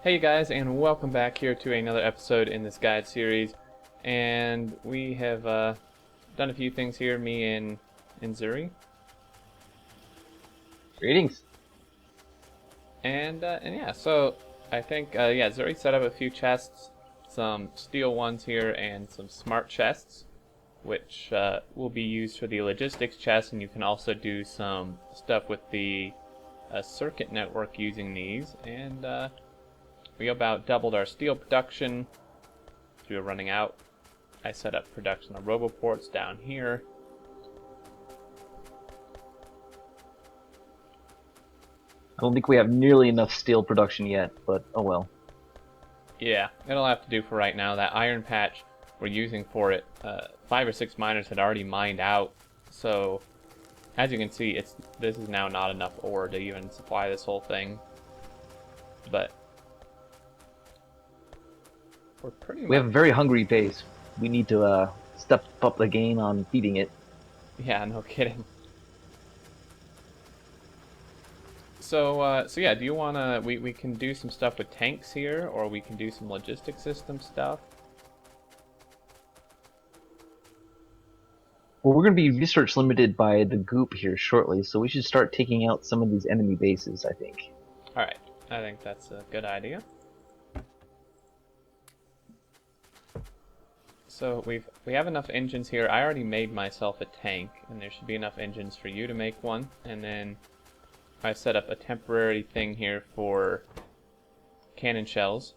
Hey guys, and welcome back here to another episode in this guide series. And we have done a few things here, me and Zuri. Greetings. And yeah, so I think Zuri set up a few chests, some steel ones here, and some smart chests, which will be used for the logistics chest. And you can also do some stuff with the circuit network using these. And we about doubled our steel production. We were running out. I set up production of Roboports down here. I don't think we have nearly enough steel production yet, but oh well. Yeah, it'll have to do for right now. That iron patch we're using for it, 5 or 6 miners had already mined out. So, as you can see, this is now not enough ore to even supply this whole thing. But we're pretty much... We have a very hungry base. We need to step up the game on feeding it. Yeah, no kidding. So yeah, do you want to... We can do some stuff with tanks here, or we can do some logistic system stuff. Well, we're going to be research limited by the goop here shortly, so we should start taking out some of these enemy bases, I think. Alright, I think that's a good idea. So we have enough engines here. I already made myself a tank, and there should be enough engines for you to make one. And then I set up a temporary thing here for cannon shells,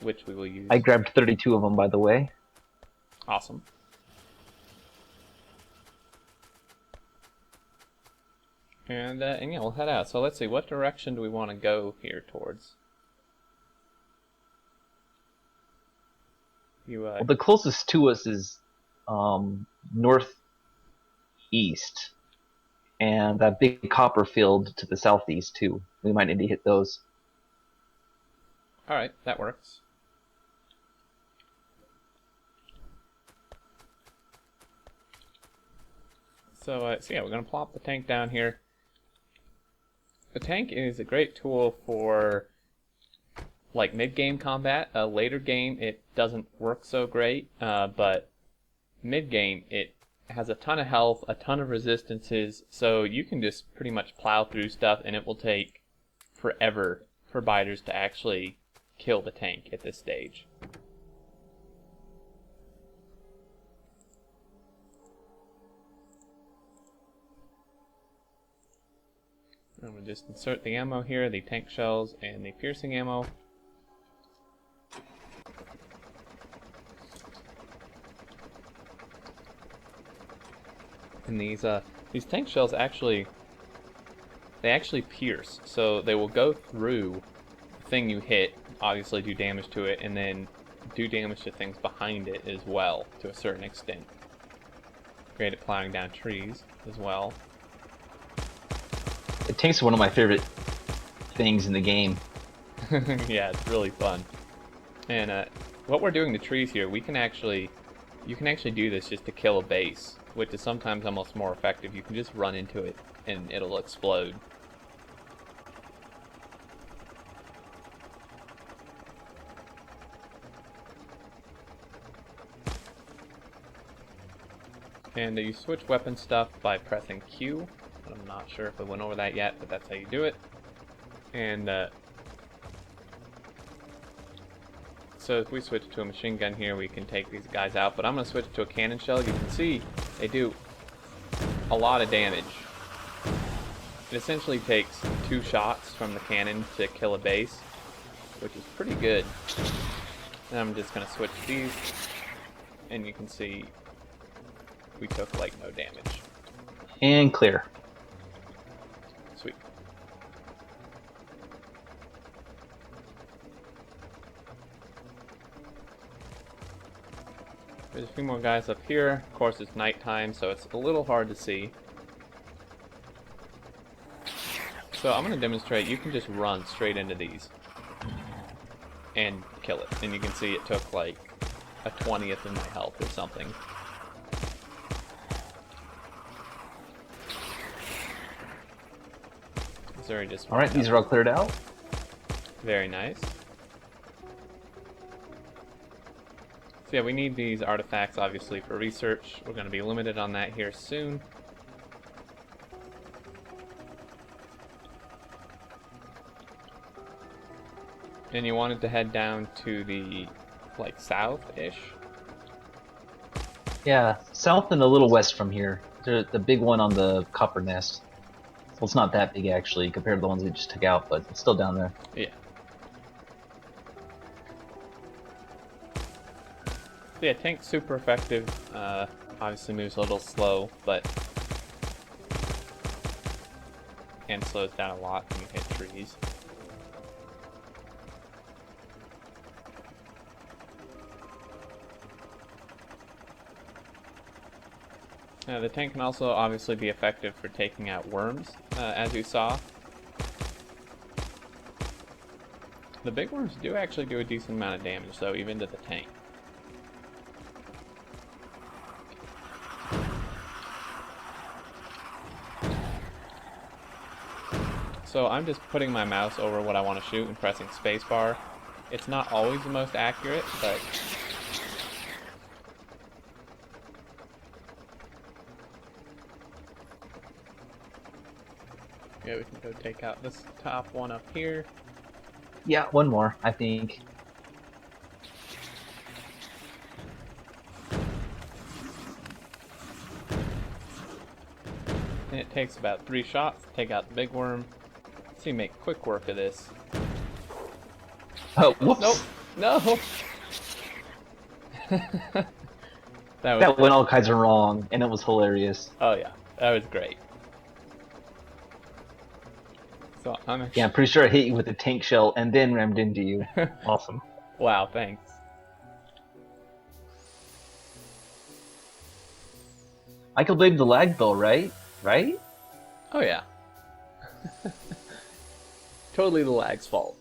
which we will use. I grabbed 32 of them, by the way. Awesome. And yeah, we'll head out. So let's see, what direction do we want to go here towards? Well, the closest to us is northeast, and that big copper field to the southeast too. We might need to hit those. Alright, that works. So yeah, we're going to plop the tank down here. The tank is a great tool for like mid-game combat. Later game it doesn't work so great, but mid-game it has a ton of health, a ton of resistances, so you can just pretty much plow through stuff and it will take forever for biters to actually kill the tank at this stage. I'm going to just insert the ammo here, the tank shells and the piercing ammo. And these tank shells actually pierce, so they will go through the thing you hit, obviously do damage to it, and then do damage to things behind it as well, to a certain extent. Great at plowing down trees as well. The tank's one of my favorite things in the game. Yeah, it's really fun. And what we're doing to trees here, you can actually do this just to kill a base, which is sometimes almost more effective. You can just run into it and it'll explode. And you switch weapon stuff by pressing Q. I'm not sure if I went over that yet, but that's how you do it. And so if we switch to a machine gun here, we can take these guys out. But I'm going to switch to a cannon shell. You can see they do a lot of damage. It essentially takes 2 shots from the cannon to kill a base, which is pretty good. And I'm just going to switch these, and you can see we took like no damage. And clear. Sweet. There's a few more guys up here. Of course, it's nighttime, so it's a little hard to see. So I'm going to demonstrate. You can just run straight into these and kill it. And you can see it took like a 20th of my health or something. Zuri just... Alright, these are all cleared out. Very nice. So yeah, we need these artifacts obviously for research. We're going to be limited on that here soon. And you wanted to head down to the, like, south-ish? Yeah, south and a little west from here. The big one on the copper nest. Well, it's not that big actually compared to the ones we just took out, but it's still down there. Yeah. So yeah, tank's super effective. Obviously moves a little slow, but... and slows down a lot when you hit trees. The tank can also obviously be effective for taking out worms, as you saw. The big worms do actually do a decent amount of damage, though, even to the tank. So I'm just putting my mouse over what I want to shoot and pressing spacebar. It's not always the most accurate, but... yeah, we can go take out this top one up here. Yeah, one more, I think. And it takes about 3 shots to take out the big worm. So you make quick work of this. Oh, whoops! Nope! No! That went all kinds of wrong, and it was hilarious. Oh yeah, that was great. So I'm actually... yeah, I'm pretty sure I hit you with a tank shell and then rammed into you. Awesome. Wow, thanks. I could blame the lag though, right? Right? Oh yeah. Totally the lag's fault.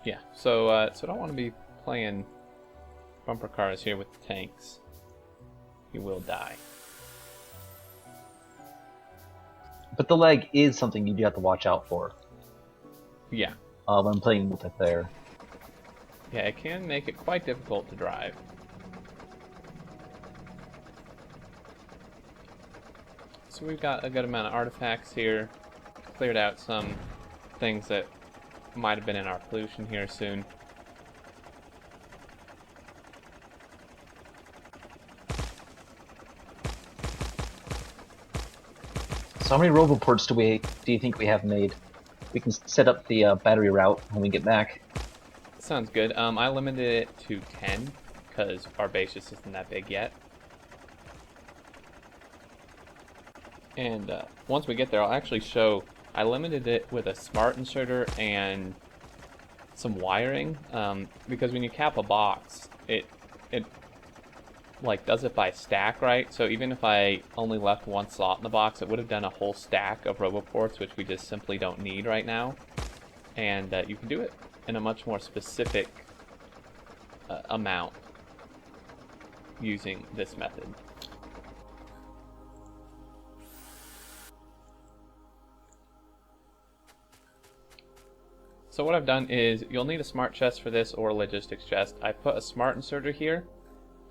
Yeah, so I don't want to be playing bumper cars here with the tanks. You will die. But the lag is something you do have to watch out for. Yeah. When playing multiplayer. Yeah, it can make it quite difficult to drive. So we've got a good amount of artifacts here. Cleared out some things that might have been in our pollution here soon. So how many Roboports do you think we have made? We can set up the battery route when we get back. Sounds good. I limited it to 10 because our base just isn't that big yet. And once we get there, I'll actually show. I limited it with a smart inserter and some wiring because when you cap a box, it like does it by stack, right? So even if I only left one slot in the box, it would have done a whole stack of Roboports, which we just simply don't need right now. And you can do it in a much more specific amount using this method. So what I've done is, you'll need a smart chest for this or a logistics chest. I put a smart inserter here,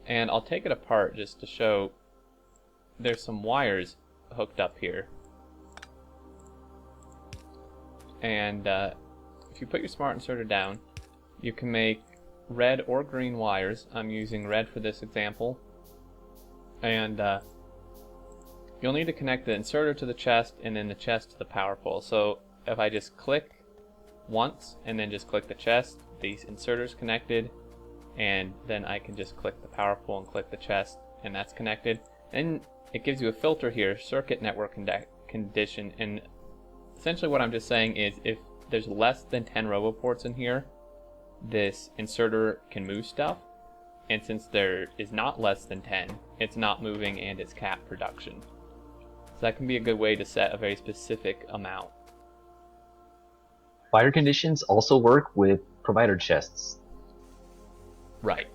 and I'll take it apart just to show there's some wires hooked up here. And if you put your smart inserter down, you can make red or green wires. I'm using red for this example. And you'll need to connect the inserter to the chest and then the chest to the power pole. So if I just click once and then just click the chest, these inserters connected, and then I can just click the power pole and click the chest, and that's connected. And it gives you a filter here, circuit network condition, and essentially what I'm just saying is if there's less than 10 Roboports in here, this inserter can move stuff, and since there is not less than 10, it's not moving and it's cap production. So that can be a good way to set a very specific amount. Fire conditions also work with provider chests. Right.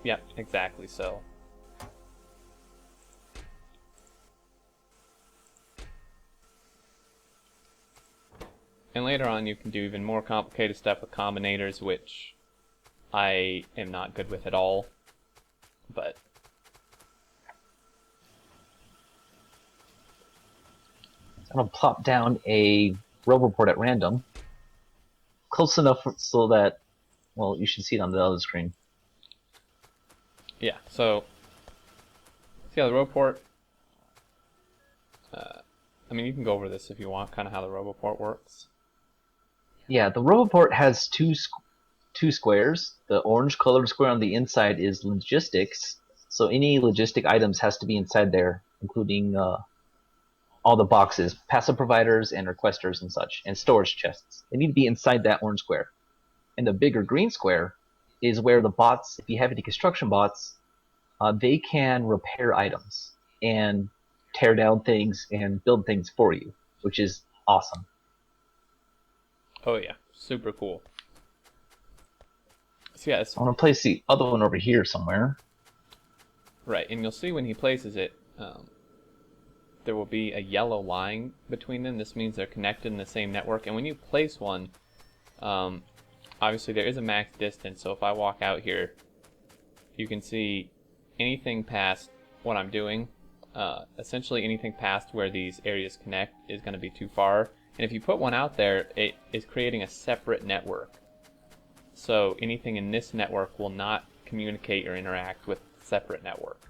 Yep, exactly so. And later on you can do even more complicated stuff with combinators, which I am not good with at all. But I'm gonna plop down a Roboport at random, close enough so that, well, you should see it on the other screen. yeah, so see how the Roboport, I mean, you can go over this if you want, kind of how the Roboport works. Yeah, the Roboport has two squares. The orange colored square on the inside is logistics, so any logistic items has to be inside there, including all the boxes, passive providers and requesters and such, and storage chests. They need to be inside that orange square. And the bigger green square is where the bots, if you have any construction bots, they can repair items and tear down things and build things for you, which is awesome. Oh yeah, super cool. So yeah, I want to place the other one over here somewhere. Right, and you'll see when he places it, there will be a yellow line between them. This means they're connected in the same network. And when you place one, obviously there is a max distance. So if I walk out here, you can see anything past what I'm doing. Essentially anything past where these areas connect is going to be too far. And if you put one out there, it is creating a separate network. So anything in this network will not communicate or interact with a separate network.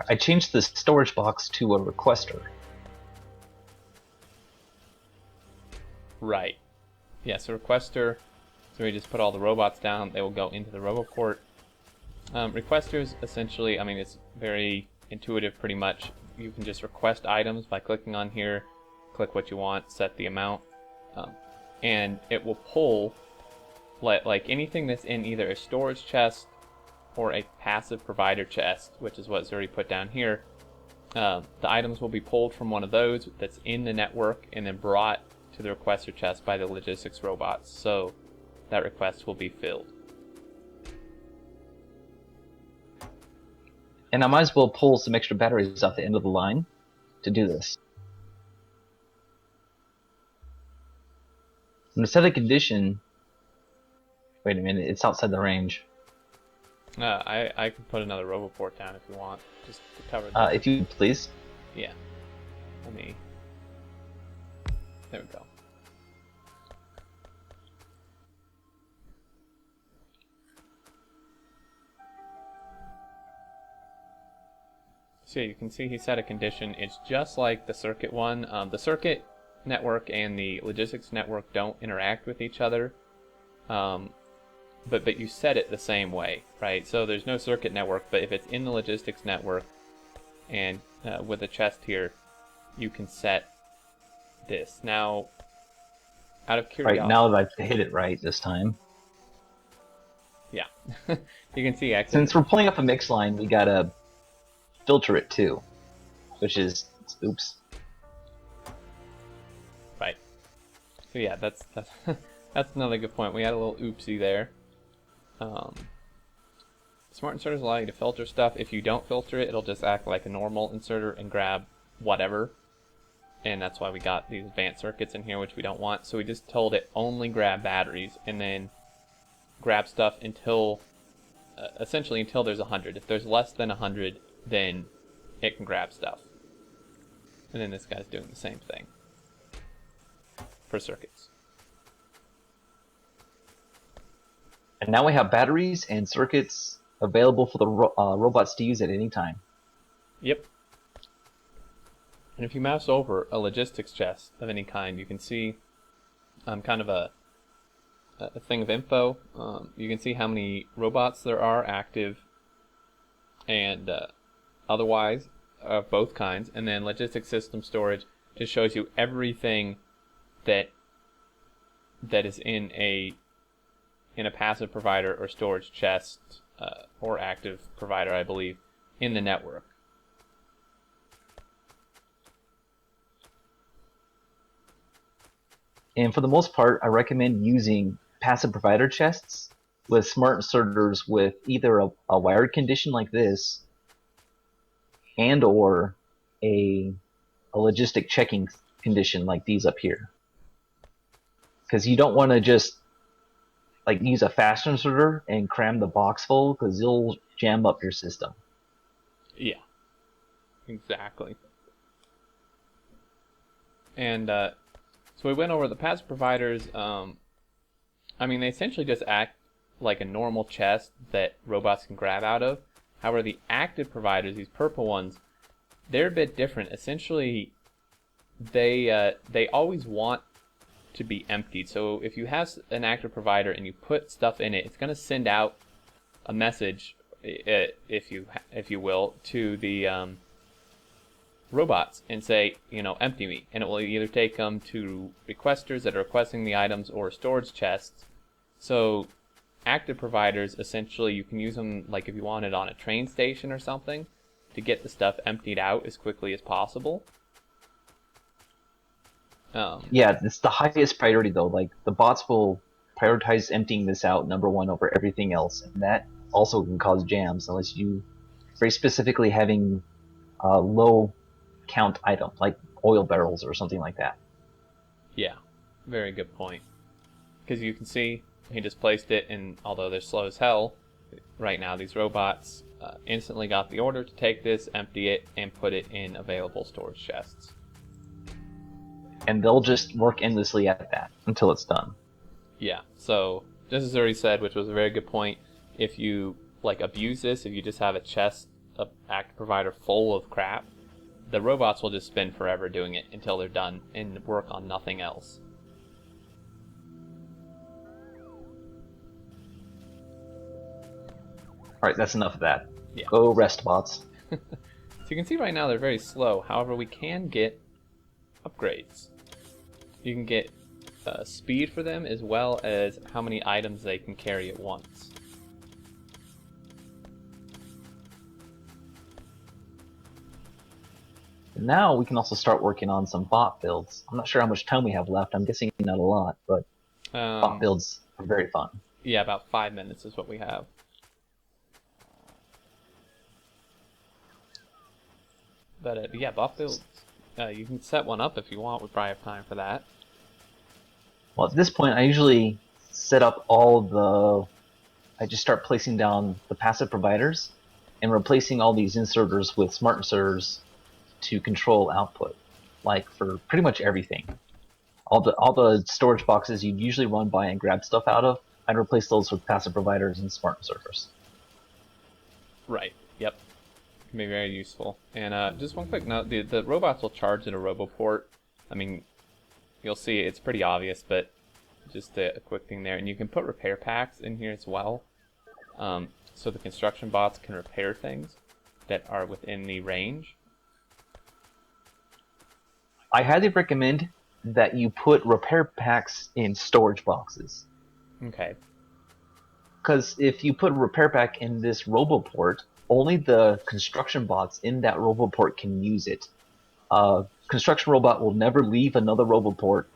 I changed the storage box to a requester. Right. Yeah, so requester, so we just put all the robots down, they will go into the Roboport. Requesters, essentially, I mean, it's very intuitive pretty much. You can just request items by clicking on here, click what you want, set the amount, and it will pull like anything that's in either a storage chest or a passive provider chest, which is what Zuri put down here. The items will be pulled from one of those that's in the network and then brought to the requester chest by the logistics robots, so that request will be filled. And I might as well pull some extra batteries off the end of the line to do this. I'm going to set a condition. Wait a minute, it's outside the range. I can put another Roboport down if you want, just to cover this. If you please. Yeah. Let me... There we go. So you can see he set a condition. It's just like the circuit one. The circuit network and the logistics network don't interact with each other. But you set it the same way, right? So there's no circuit network, but if it's in the logistics network and with a chest here, you can set this. Now, out of curiosity... Right, now that I've hit it right this time. Yeah. You can see actually... Since we're pulling up a mix line, we gotta filter it too, which is... oops. Right. So yeah, that's that's another good point. We had a little oopsie there. Smart inserters allow you to filter stuff. If you don't filter it, it'll just act like a normal inserter and grab whatever. And that's why we got these advanced circuits in here, which we don't want. So we just told it only grab batteries and then grab stuff until, essentially until there's 100. If there's less than 100, then it can grab stuff. And then this guy's doing the same thing for circuits. And now we have batteries and circuits available for the robots to use at any time. Yep. And if you mouse over a logistics chest of any kind, you can see kind of a thing of info. You can see how many robots there are active and otherwise of both kinds. And then logistics system storage just shows you everything that is in a passive provider or storage chest or active provider, I believe, in the network. And for the most part, I recommend using passive provider chests with smart inserters with either a wired condition like this and or a logistic checking condition like these up here. because you don't want to just like use a fast inserter and cram the box full because you'll jam up your system. Yeah, exactly. And so we went over the passive providers. I mean, they essentially just act like a normal chest that robots can grab out of. However, the active providers, these purple ones, they're a bit different. Essentially, they always want to be emptied. So if you have an active provider and you put stuff in it, it's going to send out a message, if you will, to the robots and say, empty me, and it will either take them to requesters that are requesting the items or storage chests. So active providers, essentially, you can use them like if you wanted on a train station or something to get the stuff emptied out as quickly as possible. Yeah, it's the highest priority though. Like the bots will prioritize emptying this out number one over everything else, and that also can cause jams unless you very specifically having a low count item like oil barrels or something like that. Yeah, very good point. Because you can see he just placed it, and although they're slow as hell right now, these robots instantly got the order to take this, empty it, and put it in available storage chests. And they'll just work endlessly at that until it's done. Yeah, so just as already said, which was a very good point, if you abuse this, if you just have a chest of active provider full of crap, the robots will just spend forever doing it until they're done and work on nothing else. Alright, that's enough of that. Yeah. Go rest, bots. So you can see right now they're very slow. However, we can get upgrades. You can get speed for them as well as how many items they can carry at once. Now we can also start working on some bot builds. I'm not sure how much time we have left. I'm guessing not a lot, but bot builds are very fun. Yeah, about 5 minutes is what we have. But yeah, bot builds. You can set one up if you want. We probably have time for that. Well, at this point, I usually set up all the... I just start placing down the passive providers and replacing all these inserters with smart inserters to control output, like for pretty much everything. All the storage boxes you'd usually run by and grab stuff out of, I'd replace those with passive providers and smart inserters. Right. Yep. Can be very useful. And just one quick note: the robots will charge at a Roboport. I mean, you'll see it's pretty obvious, but just a quick thing there. And you can put repair packs in here as well, so the construction bots can repair things that are within the range. I highly recommend that you put repair packs in storage boxes. Okay. Because if you put a repair pack in this Roboport, only the construction bots in that Roboport can use it. Construction robot will never leave another Roboport,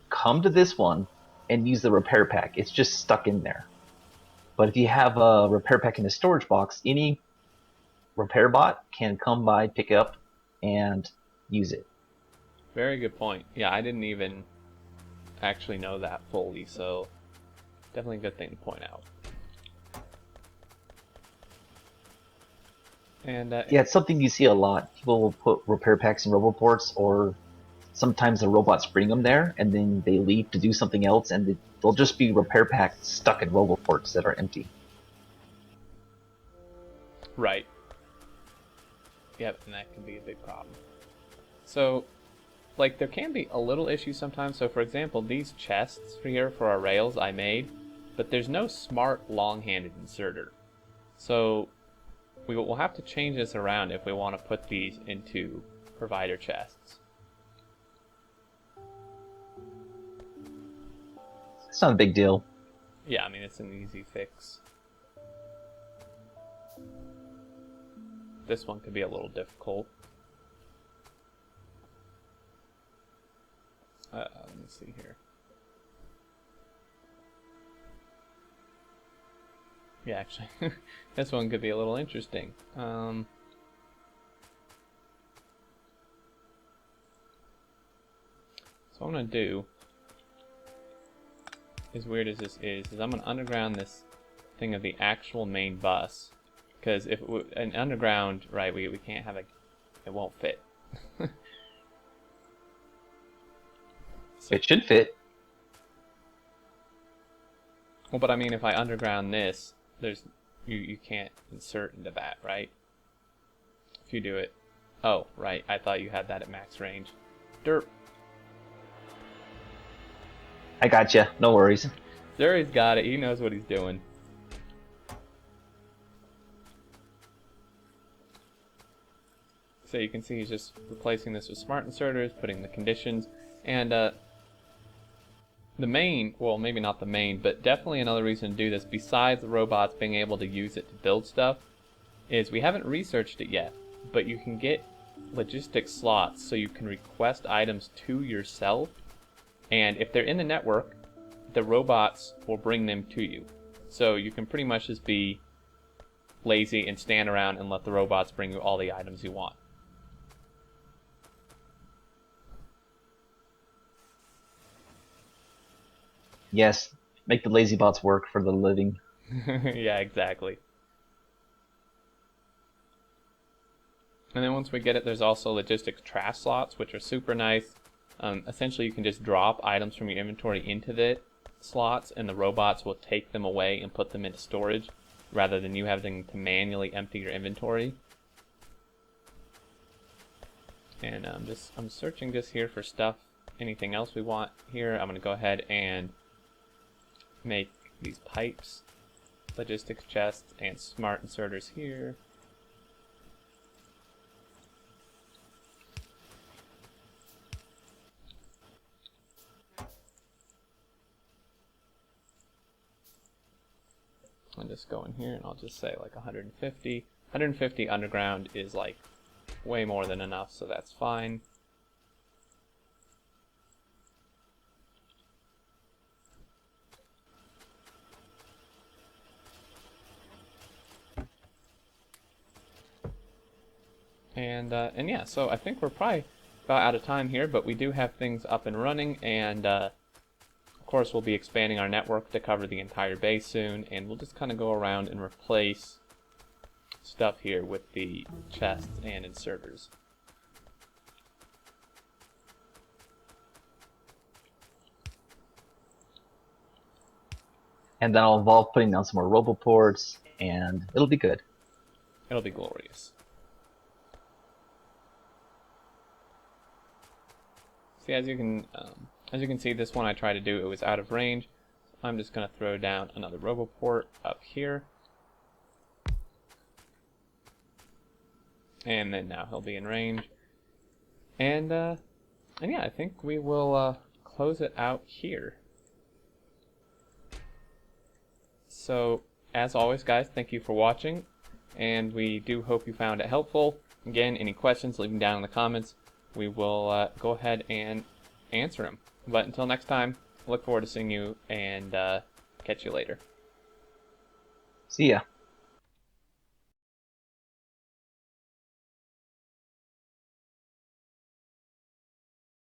come to this one, and use the repair pack. It's just stuck in there. But if you have a repair pack in a storage box, any repair bot can come by, pick it up, and use it. Very good point. Yeah, I didn't even actually know that fully, so definitely a good thing to point out. And yeah, it's something you see a lot. People will put repair packs in Roboports, or sometimes the robots bring them there, and then they leave to do something else, and they'll just be repair packs stuck in Roboports that are empty. Right. Yep, and that can be a big problem. So, there can be a little issue sometimes. So, for example, these chests here for our rails I made, but there's no smart long-handed inserter. So, we'll have to change this around if we want to put these into provider chests. It's not a big deal. Yeah, I mean, it's an easy fix. This one could be a little difficult. Let me see here. Yeah, actually, this one could be a little interesting. So what I'm going to do as weird as this is I'm going to underground this thing of the actual main bus. Because if an underground, right, we can't have it won't fit. So, It should fit. well, but I mean, if I underground this, there's you can't insert into that, right? If you do it. Oh, right, I thought you had that at max range. Derp. I gotcha. No worries. Zuri's got it. He knows what he's doing. So you can see he's just replacing this with smart inserters, putting the conditions, and the main, well, maybe not the main, but definitely another reason to do this, besides the robots being able to use it to build stuff, is we haven't researched it yet, but you can get logistics slots so you can request items to yourself, and if they're in the network, the robots will bring them to you. So you can pretty much just be lazy and stand around and let the robots bring you all the items you want. Yes, make the lazy bots work for the living. Yeah, exactly. And then once we get it, there's also logistics trash slots, which are super nice. Essentially, you can just drop items from your inventory into the slots, and the robots will take them away and put them into storage, rather than you having to manually empty your inventory. And I'm searching just here for stuff, anything else we want here. I'm gonna go ahead and make these pipes, logistics chests, and smart inserters here. I'll just go in here and I'll just say like 150. 150 underground is like way more than enough, so that's fine. And yeah, so I think we're probably about out of time here, but we do have things up and running, and of course we'll be expanding our network to cover the entire base soon, and we'll just kind of go around and replace stuff here with the chests and inserters. And then I'll involve putting down some more Roboports, and it'll be good. It'll be glorious. See, as you can see, this one I tried to do, it was out of range. I'm just going to throw down another Roboport up here. And then now he'll be in range. And yeah, I think we will close it out here. So, as always, guys, thank you for watching. And we do hope you found it helpful. Again, any questions, leave them down in the comments. We will go ahead and answer them. But until next time, look forward to seeing you, and catch you later. See ya.